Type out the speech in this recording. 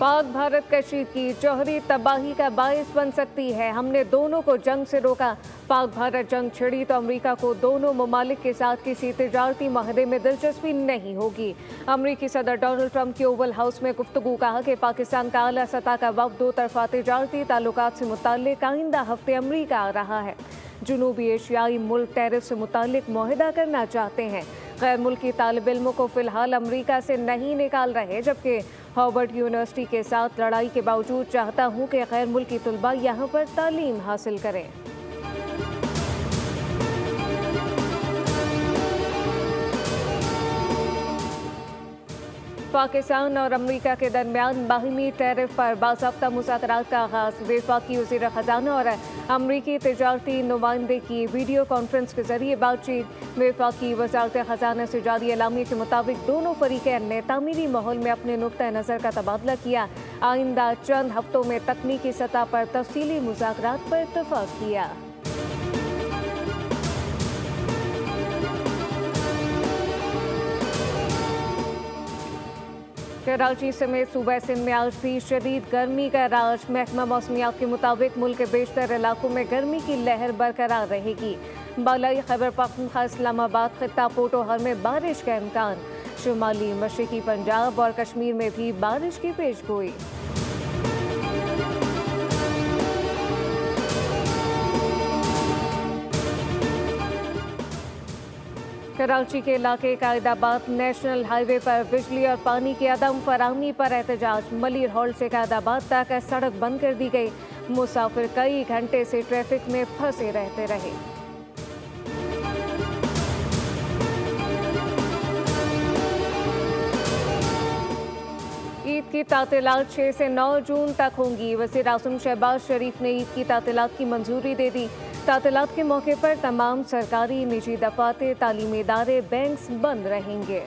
पाक भारत कशी की जौहरी तबाही का बायस बन सकती है। हमने दोनों को जंग से रोका। पाक भारत जंग छिड़ी तो अमेरिका को दोनों ममालिक के साथ किसी तिजारती माहदे में दिलचस्पी नहीं होगी। अमेरिकी सदर डोनाल्ड ट्रंप की ओवल हाउस में गुफ्तगू। कहा कि पाकिस्तान का आला सतह का वक्त दो तरफा तिजारती ताल्लुकात से मुताल्लिक आइंदा हफ्ते अमेरिका आ रहा है। जनूबी एशियाई मुल्क टैरिफ से मुताल्लिक मुआहिदा करना चाहते हैं। गैर मुल्की तालिब इल्मों को फिलहाल अमेरिका से नहीं निकाल रहे, जबकि हार्वर्ड यूनिवर्सिटी के साथ लड़ाई के बावजूद चाहता हूं कि गैर मुल्की तलबा यहां पर तालीम हासिल करें। पाकिस्तान और अमेरिका के दरमियान बाहिमी टैरिफ पर बाज़ाब्ता मुज़ाकरात का आगाज़। वफाकी वज़ीर ख़ज़ाना और अमरीकी तिजारती नुमाइंदे की वीडियो कॉन्फ्रेंस के जरिए बातचीत। वफाकी वज़ारत ख़ज़ाना से जारी एलामी के मुताबिक दोनों फ़रीक़ैन ने तामीरी माहौल में अपने नुक्ता नज़र का तबादला किया। आइंदा चंद हफ्तों में तकनीकी सतह पर तफसीली मुज़ाकरात पर इत्तफ़ाक़ किया। कराची समेत सूबा सिंध में आज भी शदीद गर्मी का राज। महकमा मौसमियात के मुताबिक मुल्क के बेशतर इलाकों में गर्मी की लहर बरकरार रहेगी। बालाई खैबर पख्तूनख्वा, इस्लामाबाद, खित्ता पोटोहर में बारिश का इम्कान। शुमाली मशरकी पंजाब और कश्मीर में भी बारिश की पेशगोई। कराची के इलाके कायदाबाद नेशनल हाईवे पर बिजली और पानी की अदम फराहमी पर एहतजाज। मलिर हॉल से कायदाबाद तक सड़क बंद कर दी गई। मुसाफिर कई घंटे से ट्रैफिक में फंसे रहते रहे। ईद की तातीलात 6 से 9 जून तक होंगी। वज़ीर आज़म शहबाज शरीफ ने ईद की तातीलात की मंजूरी दे दी। तातीलात के मौके पर तमाम सरकारी निजी दफातर, तालीमी इदारे, बैंक्स बंद रहेंगे।